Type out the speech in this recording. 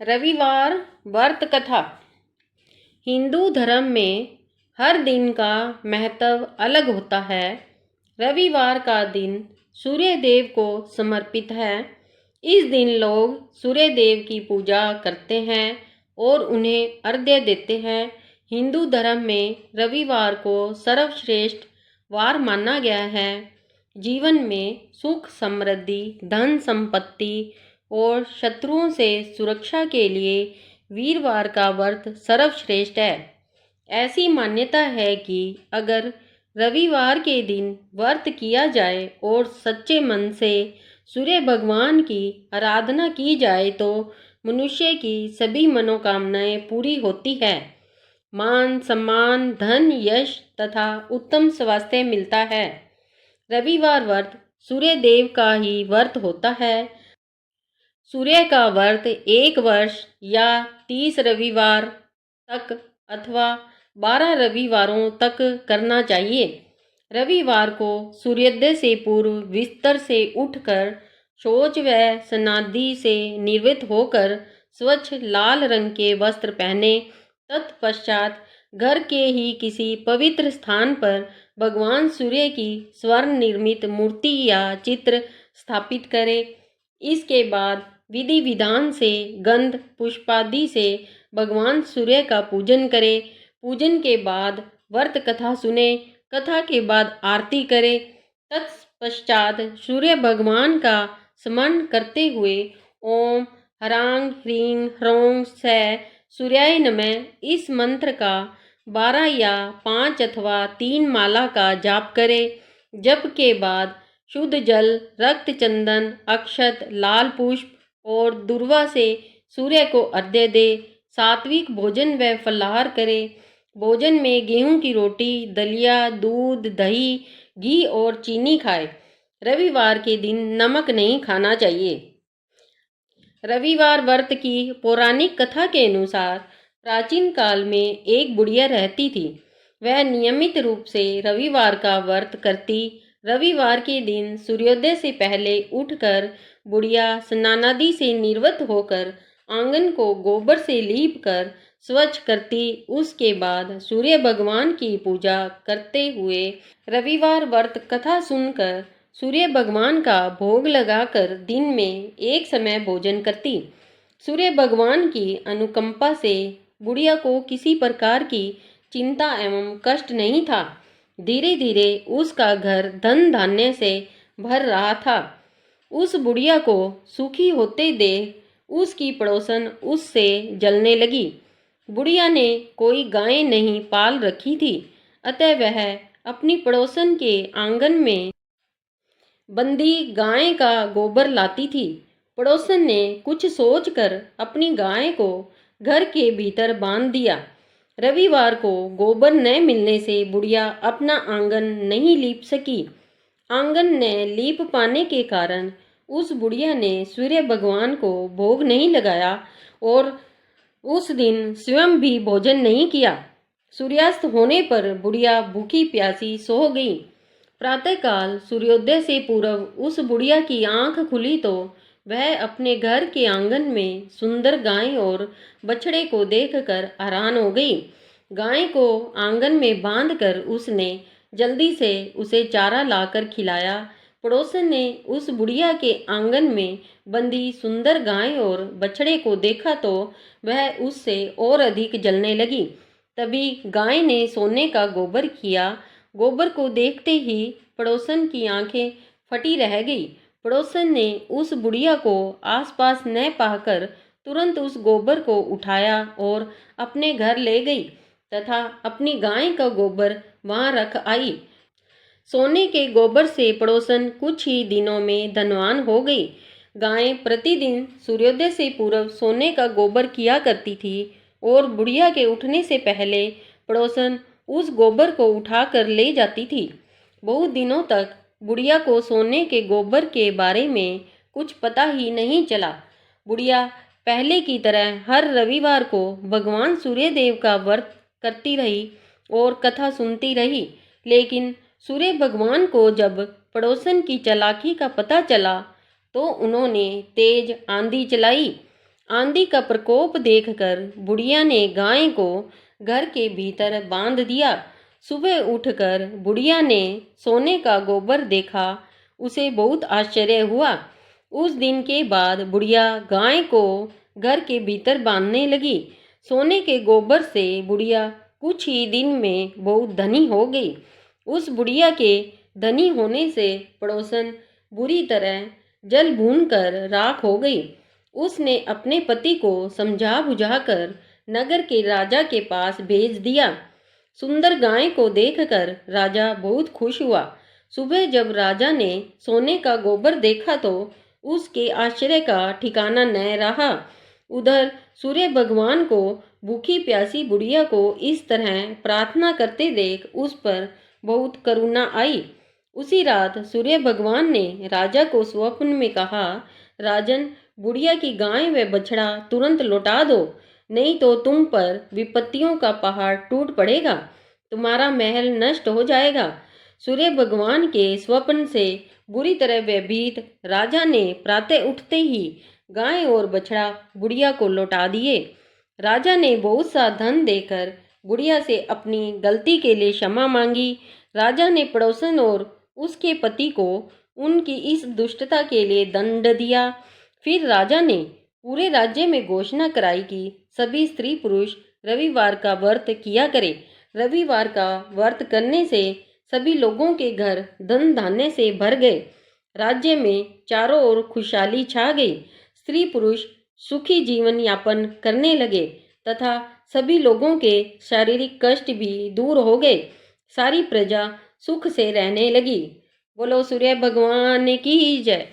रविवार व्रत कथा। हिंदू धर्म में हर दिन का महत्व अलग होता है। रविवार का दिन सूर्य देव को समर्पित है। इस दिन लोग सूर्य देव की पूजा करते हैं और उन्हें अर्घ्य देते हैं। हिंदू धर्म में रविवार को सर्वश्रेष्ठ वार माना गया है। जीवन में सुख समृद्धि, धन संपत्ति और शत्रुओं से सुरक्षा के लिए वीरवार का व्रत सर्वश्रेष्ठ है। ऐसी मान्यता है कि अगर रविवार के दिन व्रत किया जाए और सच्चे मन से सूर्य भगवान की आराधना की जाए तो मनुष्य की सभी मनोकामनाएं पूरी होती है। मान सम्मान, धन, यश तथा उत्तम स्वास्थ्य मिलता है। रविवार व्रत सूर्य देव का ही व्रत होता है। सूर्य का व्रत 1 वर्ष या 30 रविवार तक अथवा 12 रविवारों तक करना चाहिए। रविवार को सूर्योदय से पूर्व बिस्तर से उठकर शौच व स्नादि से निवृत्त होकर स्वच्छ लाल रंग के वस्त्र पहने। तत्पश्चात घर के ही किसी पवित्र स्थान पर भगवान सूर्य की स्वर्ण निर्मित मूर्ति या चित्र स्थापित करें। इसके बाद विधि विधान से गंध पुष्पादि से भगवान सूर्य का पूजन करें। पूजन के बाद व्रत कथा सुने। कथा के बाद आरती करें। तत्पश्चात सूर्य भगवान का स्मरण करते हुए ओम ह्रांग ह्रीं ह्रौं स सूर्याय नमः इस मंत्र का 12 या 5 अथवा 3 माला का जाप करें। जप के बाद शुद्ध जल, रक्त चंदन, अक्षत, लाल पुष्प और दुर्वा से सूर्य को अर्घ्य दे। सात्विक भोजन व फलाहार करें। भोजन में गेहूं की रोटी, दलिया, दूध, दही, घी और चीनी खाएं। रविवार के दिन नमक नहीं खाना चाहिए। रविवार व्रत की पौराणिक कथा के अनुसार प्राचीन काल में एक बुढ़िया रहती थी। वह नियमित रूप से रविवार का व्रत करती। रविवार के दिन सूर्योदय से पहले उठकर बुढ़िया स्नानादि से निवृत्त होकर आंगन को गोबर से लीप कर स्वच्छ करती। उसके बाद सूर्य भगवान की पूजा करते हुए रविवार व्रत कथा सुनकर सूर्य भगवान का भोग लगाकर दिन में एक समय भोजन करती। सूर्य भगवान की अनुकंपा से बुढ़िया को किसी प्रकार की चिंता एवं कष्ट नहीं था। धीरे धीरे उसका घर धन धान्य से भर रहा था। उस बुढ़िया को सुखी होते देख उसकी पड़ोसन उससे जलने लगी। बुढ़िया ने कोई गाय नहीं पाल रखी थी, अतः वह अपनी पड़ोसन के आंगन में बंदी गाय का गोबर लाती थी। पड़ोसन ने कुछ सोचकर अपनी गाय को घर के भीतर बांध दिया। रविवार को गोबर न मिलने से बुढ़िया अपना आंगन नहीं लीप सकी। आंगन न लीप पाने के कारण उस बुढ़िया ने सूर्य भगवान को भोग नहीं लगाया और उस दिन स्वयं भी भोजन नहीं किया। सूर्यास्त होने पर बुढ़िया भूखी प्यासी सो गई। प्रातःकाल सूर्योदय से पूर्व उस बुढ़िया की आंख खुली तो वह अपने घर के आंगन में सुंदर गाय और बछड़े को देखकर हैरान हो गई। गाय को आंगन में बांधकर उसने जल्दी से उसे चारा लाकर खिलाया। पड़ोसन ने उस बुढ़िया के आंगन में बंधी सुंदर गाय और बछड़े को देखा तो वह उससे और अधिक जलने लगी। तभी गाय ने सोने का गोबर किया। गोबर को देखते ही पड़ोसन की आंखें फटी रह गई। पड़ोसन ने उस बुढ़िया को आसपास न पाकर तुरंत उस गोबर को उठाया और अपने घर ले गई तथा अपनी गाय का गोबर वहां रख आई। सोने के गोबर से पड़ोसन कुछ ही दिनों में धनवान हो गई। गाय प्रतिदिन सूर्योदय से पूर्व सोने का गोबर किया करती थी और बुढ़िया के उठने से पहले पड़ोसन उस गोबर को उठाकर ले जाती थी। बहुत दिनों तक बुढ़िया को सोने के गोबर के बारे में कुछ पता ही नहीं चला। बुढ़िया पहले की तरह हर रविवार को भगवान सूर्यदेव का व्रत करती रही और कथा सुनती रही। लेकिन सूर्य भगवान को जब पड़ोसन की चालाकी का पता चला तो उन्होंने तेज आंधी चलाई। आंधी का प्रकोप देखकर बुढ़िया ने गाय को घर के भीतर बांध दिया। सुबह उठकर बुढ़िया ने सोने का गोबर देखा। उसे बहुत आश्चर्य हुआ। उस दिन के बाद बुढ़िया गाय को घर के भीतर बांधने लगी। सोने के गोबर से बुढ़िया कुछ ही दिन में बहुत धनी हो गई। उस बुढ़िया के धनी होने से पड़ोसन बुरी तरह जल भून कर राख हो गई। उसने अपने पति को समझा बुझाकर नगर के राजा के पास भेज दिया। सुंदर गाय को देखकर राजा बहुत खुश हुआ। सुबह जब राजा ने सोने का गोबर देखा तो उसके आश्चर्य का ठिकाना न रहा। उधर सूर्य भगवान को भूखी प्यासी बुढ़िया को इस तरह प्रार्थना करते देख उस पर बहुत करुणा आई। उसी रात सूर्य भगवान ने राजा को स्वप्न में कहा, राजन, बुढ़िया की गाय व बछड़ा तुरंत लौटा दो, नहीं तो तुम पर विपत्तियों का पहाड़ टूट पड़ेगा, तुम्हारा महल नष्ट हो जाएगा। सूर्य भगवान के स्वप्न से बुरी तरह भयभीत राजा ने प्रातः उठते ही गाय और बछड़ा बुढ़िया को लौटा दिए। राजा ने बहुत सा धन देकर बुढ़िया से अपनी गलती के लिए क्षमा मांगी। राजा ने पड़ोसन और उसके पति को उनकी इस दुष्टता के लिए दंड दिया। फिर राजा ने पूरे राज्य में घोषणा कराई कि सभी स्त्री पुरुष रविवार का व्रत किया करें। रविवार का व्रत करने से सभी लोगों के घर धन धान्य से भर गए। राज्य में चारों ओर खुशहाली छा गई। स्त्री पुरुष सुखी जीवन यापन करने लगे तथा सभी लोगों के शारीरिक कष्ट भी दूर हो गए। सारी प्रजा सुख से रहने लगी। बोलो सूर्य भगवान की जय।